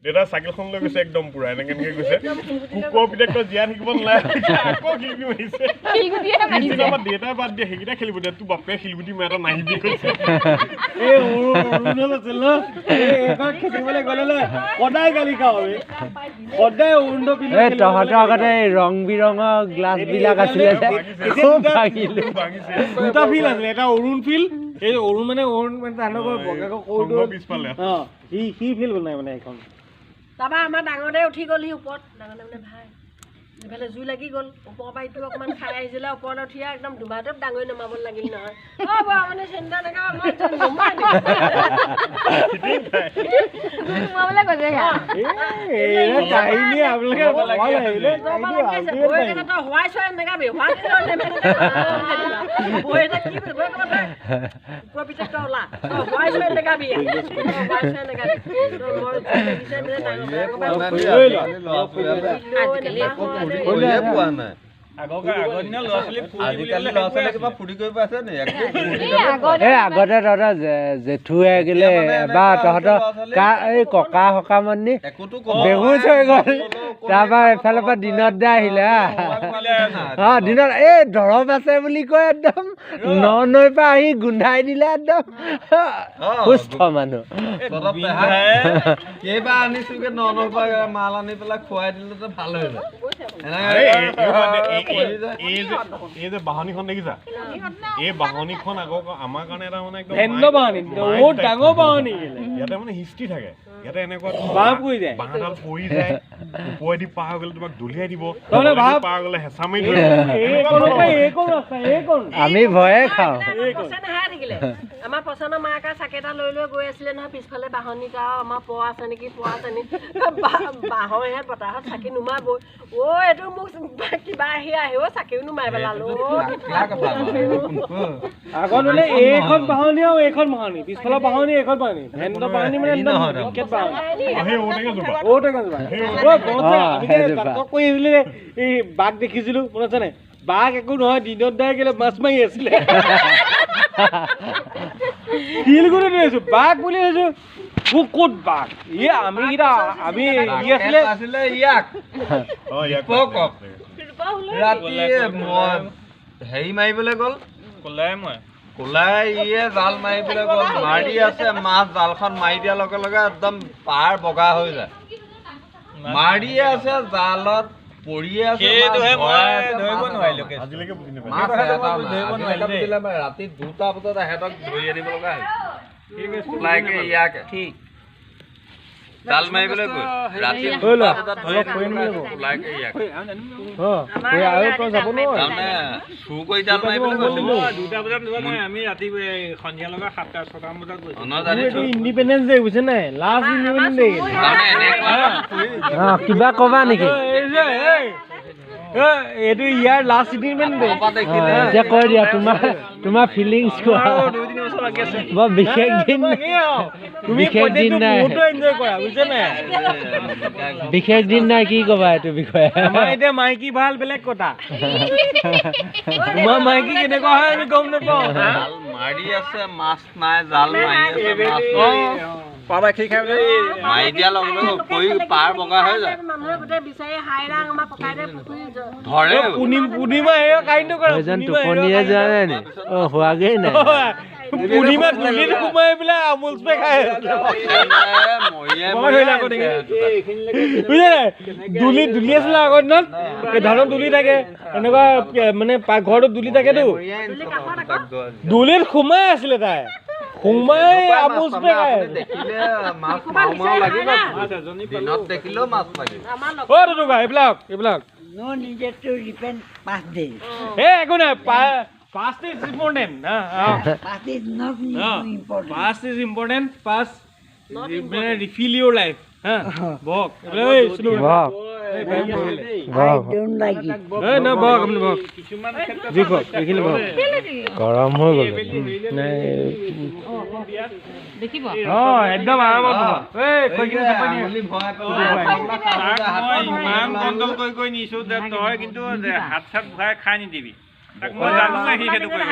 দেউতা চাইকেলখন লৈ গৈছে একদম পুৰা এনেকে গৈছে কুকুৰ পিতেকটো জীয়াই থাকিব নালাগে আকৌ শিলগুটি মাৰিছে আমাৰ দেউতাই বাদ দিয়ে সেইকেইটা খেলিব দে তোৰ বাপে শিলগুটি মাৰি এটা নাহিবি কৈছে এই অৰুণাচল আছিল ন এইখন খেলিবলৈ গ'লে সদায় গালি খাওঁ সদায় অৰুণ এই তহঁতৰ আগতে ৰং বিৰঙৰ গ্লাছ বিলাক আছিলে খুব ভাঙিলে দুটা ফিল্ড আছিলে এটা অৰুণ ফিল্ড এই অৰুণ মানে তাহাঁতৰ পিছফালে সি ফিল্ড বনাই মানে এইখন তাৰপৰা আমাৰ ডাঙৰতে উঠি গ'ল সি ওপৰত ডাঙৰতে মানে ভাই ইফালে জুই লাগি গ'ল ওপৰৰ পৰা ইটো অকণমান খাই আহিছিলে ওপৰত উঠি একদম দুবাৰটোত ডাঙৰি নমাব লাগিল নহয় অ' বা মানে চিন্তা নকৰা আগতে তহঁতৰ জেঠুৱে গেলে এবাৰ তহঁতৰ এই ককা সকামত নি বেহুচ হৈ গ'ল তাৰপৰা এফালৰ পৰা দিনত দে আহিলে দিনত এই দৰৱ আছে বুলি কৈ একদম নৈৰ পৰা আহি গোন্ধাই দিলে একদম সুস্থ মানুহ এইবাৰ আনিছোগে নৈৰ পৰা মাল আনি পেলাই খুৱাই দিলে ভাল হৈ যায় এই যে বাহনীখন দেখিছা এই বাহনীখন আগৰ আমাৰ কাৰণে এটা মানে একদম ডাঙৰ বাহনী ইয়াতে মানে হিষ্ট্ৰী থাকে ইয়াতে এনেকুৱা বাঁহডাল পৰি যায় ওপৰেদি পাৰ হৈ গ'লে তোমাক দলিয়াই দিব পাৰ গ'লে হেঁচা মাৰি ধৰিব আমি ভয়ে খাওঁ আমাৰ পচন্দৰ মাকে চাকি এটা লৈ লৈ গৈ আছিলে নহয় পিছফালে বাহনীত আৰু আমাৰ পোৱা আছে নেকি বাঁহৰ ইয়াত বতাহত চাকি নুমাবই অ' এইটো মোক কিবা আহিব চাকিও নুমাই পেলালো আগত মানে এইখন বাহনী আৰু এইখন বাহনী পিছফালৰ বাহনী এইখন বাহনী ভেন্দৰ বাহনী মানে এই বাঘ দেখিছিলো মনত আছে নাই বাঘ একো নহয় দিনত দাই গেলে মাছ মাৰি আছিলে শিলগুটি ধৰিছো বাঘ বুলি ভাবিছো ক'ত বাঘ আমি আছিলে ইয়াক ৰাতি হেৰি মাৰিবলৈ গ'ল কোলাই ইয়ে জাল মাৰিবলৈ গ'ল মাৰি আছে মাছ জালখন মাৰি দিয়াৰ লগে লগে একদম পাৰ বগা হৈ যায় মাৰিয়ে আছে জালত পৰিয়ে আছে ৰাতি 2টা বজাত সিহঁতক ধৰি আনিব লগা হৈছে ইয়াকে জাল মাৰিবলৈ গৈ ৰাতি চুৰ কৰি জাল মাৰিবলৈ গৈছিলো 2টা বজাত আমি ৰাতি সন্ধিয়া লগা 7টা 6টা বজাত গৈছো ইণ্ডিপেণ্ডেন্স ডে বুজিছে নাই লাষ্ট ইণ্ডিপেণ্ডেন্স ডে কিবা কবা নেকি এইটো ইয়াৰ লাষ্ট ইণ্ডিপেণ্ডেন্স ডে এতিয়া কৈ দিয়া তোমাৰ ফিলিংছ কোৱা বৰ বিশেষ দিন নাই বিশেষ দিন নাই কি কবা এইটো বিষয়ে আমাৰ এতিয়া মাইকী ভাল বেলেগ কথা তোমাৰ মাইকী কেনেকুৱা হয় আমি গম নাপাওঁ জাল মাৰি আছে মাছ নাই জাল মাৰি আছে মাছ মাৰি দিয়াৰ লগে লগে পৰি পাৰ বগা হৈ যায় ধৰে পূৰ্ণিমা কাহিনীটো কৰা টোপনিয়ে যোৱা নাই নি হোৱাগেই নাই পূৰ্ণিমা দুলিত সোমাই পেলাই আমুল স্প্ৰে খাই দুলি আছিলে আগৰ দিনত ধানত দুলি থাকে এনেকুৱা মানে ঘৰটোত দুলি থাকেতো দুলিত সোমাই আছিলে তাই সোমাই আমুল স্প্ৰে খাই দেখিলেও মাছ লাগিব এইবিলাক No needed to depend past days. Hey, go now. Past is important. Past is not important. Past is important. Past refill your life. Walk. Walk. I don't like it. No, walk. গৰম হৈ গ'ল দেখিব একদম আৰামত ইমান control কৰি নিছো তই কিন্তু হাত চাত ভৰাই খাই নিদিবি মই জানো না সি সেইটো কৰিব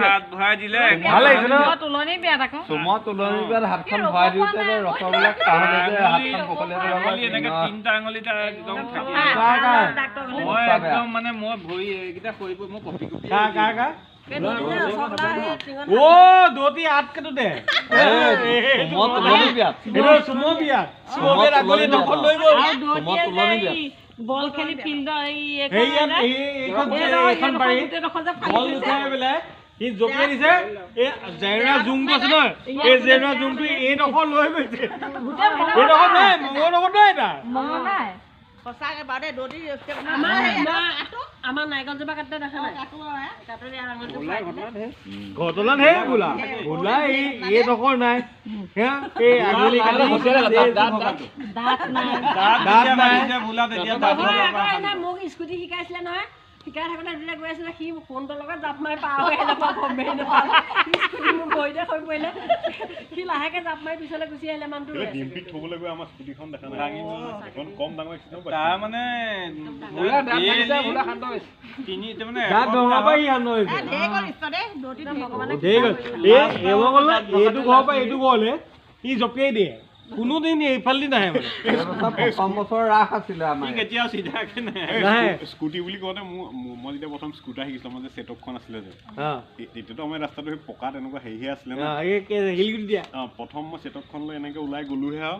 হাত ভৰাই দিলে ভাল লাগিছে ন তুলনি বিয়াত আকৌ চুমত তুলনি বিয়াত হাতখন ভৰাই দিওঁতে ৰসগোল্লা কাঢ়োতে হাতখন পকলিয়াই এনেকে তিনটা আঙুলিটা একদম থাকি মই একদম মানে মই ভৰি এইকেইটা সৰি পৰি মই কপি কপি ও দোতি আট কেটো দে চুমত তুলনি বিয়াত এটো সুমো বিয়াত সুমো আগলি দখল লৈ গ'ল চুমত তুলনি বিয়াত বল খেলি ফিল্ড এইখন পাৰি বল উঠাই পেলাই সি জপিয়াই দিছে এই জেৰা জুংটো আছে নহয় এই জেৰা জুংটো এই ডখৰ লৈ গৈছে এই ডখৰ নাই মোৰ লগত নাই এটা সঁচাকে বাৰু দেই দৌৰি আমাৰ নাৰিকলজোপা কাটোতে দেখা নাই কাটোতে ঘটনা হে বোলা বোলা এই ডখৰ নাই এই আগলি কালি দাঁত নাই দাঁত নাই বোলা তেতিয়া দাঁত মোক স্কুটি শিকাইছিলে নহয় শিকাই থাকোঁতে যেতিয়া গৈ আছিলে সি ফোনটোৰ লগত জাপ মাৰি পাৰ হৈ আহিলে গমেই নাপালে স্কুটি মোৰ ভৰিতে হৈ পৰিলে সি লাহেকে জাপ মাৰি পিছলৈ গুচি আহিলে মানুহটো ডিম্পিত থবলৈ গৈ আমাৰ স্কুটিখন দেখা নাই এখন কম ডাঙৰ এক্সিডেণ্ট তাৰ মানে তিনি মানে দাঁত ভঙা পাই আন হৈছে এইটো ঘৰৰ পৰা এইটো ঘৰলে সি জপিয়াই দিয়ে কোনোদিন এইফালেদি নাহে মানে প্ৰথম বছৰ ৰাস আছিলে আমাৰ কেতিয়াও চিধাকে নাহে স্কুটি বুলি কওঁতে মই যেতিয়া প্ৰথম স্কুটাৰ শিকিছিলো আমাৰ যে চেটকখন আছিলে যে তেতিয়াতো আমাৰ ৰাস্তাটো সেই পকা তেনেকুৱা হেৰিহে আছিলে প্ৰথম মই চেটকখন লৈ এনেকে ওলাই গলোহে আৰু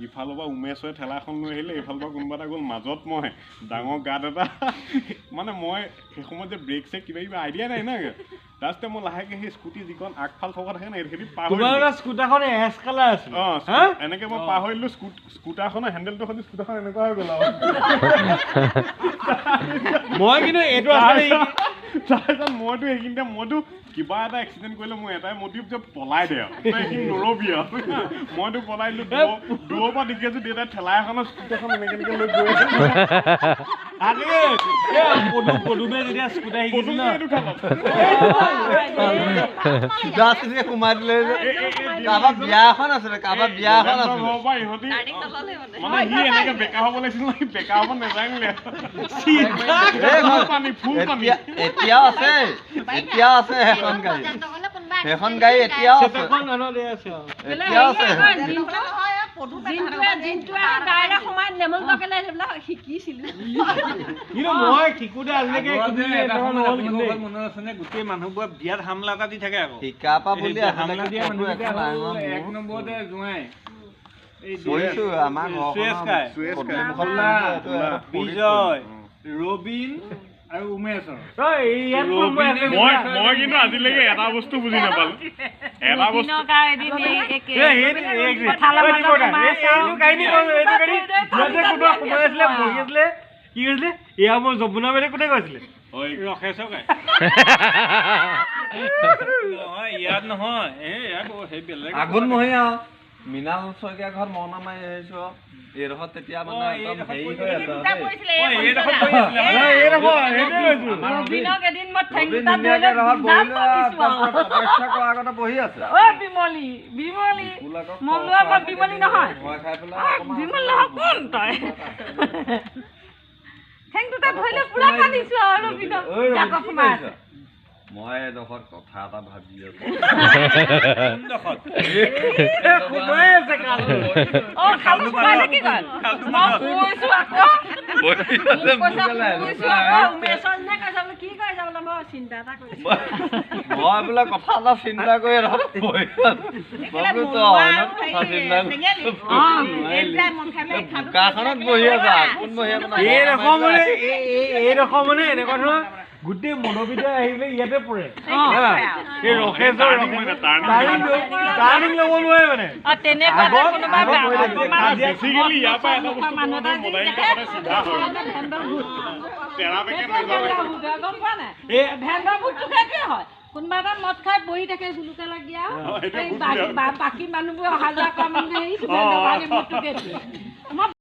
ইফালৰ পৰা উমেশে ঠেলা এখন লৈ আহিলে এইফালৰ পৰা কোনোবা এটা গ'ল মাজত মই ডাঙৰ গাঁত এটা মানে মই সেই সময়ত যে ব্ৰেক চেক কিবা কিবা আইডিয়া নাই না তাৰপিছতে মই লাহেকে সেই স্কুটি যিখন আগফাল থকা থাকে না এইখিনি পাৰ স্কুটাৰখন এছ কালাৰ আছিল এনেকে মই পাৰ হৈ দিলো স্কুটাৰখনৰ হেণ্ডেলটো সৈতে স্কুটাৰখন এনেকুৱা হৈ গ'ল আৰু মই কিন্তু এইটো আছিলে তাৰপিছত মইতো কিবা এটা এক্সিডেণ্ট কৰিলে মোৰ এটাই মটিভ যে পলাই দে আৰু সেইখিনি নৰবি আৰু মইতো পলাই দিলো দূৰৰ পৰা দেখি আছো দেউতাই ঠেলা এখনৰ স্কুটাৰখন এনেকে লৈ গৈ পদুমে যেতিয়া স্কুটাৰ শিকিছিল সোমাই দিলে কাৰোবাৰ বিয়া এখন আছিলে ইহঁতি মানে সি এনেকে বেকা হ'ব লাগিছিল সি বেকা হ'ব নাজানিলে এতিয়াও আছে সেইখন গাড়ী এতিয়াও আছে গোটেই মানুহবোৰে বিয়াত হামলা এটা দি থাকে আকৌ শিকাপা বুলি হামলা দিয়া মানুহ এক নম্বৰতে জোঁৱাই বিজয় ৰবিন আৰু উমেশৰ মই কিন্তু আজিলৈকে এটা বস্তু বুজি নাপালো এটা বস্তু কি কৈছিলে এয়া মোৰ যমুনা বেলে কোনে কৈছিলে ইয়াত নহয় আগুন মহীয়া মৃণাল শইকীয়া ঘৰত মৰণা মাৰি আহিছো এইডোখৰত তেতিয়া মানে একদম হেৰি হৈ আছে বহি আছে মই এডোখৰত কথা এটা ভাবি আছো মই বোলে কথা এটা চিন্তা কৰি বোকাখনত বহি আছা এইডোখৰ মানে এনেকুৱা ধৰণৰ গোটেই মনোবিদ্যা আহিলে ইয়াতে পৰে এই ৰখেশ্বৰ টাৰ্ণিং ল'ব নোৱাৰে মানে কোনোবা এটা মদ খাই বহি থাকে জুলুকা লাগি আৰু বাকী মানুহবোৰ অহা যোৱা কৰা মানুহে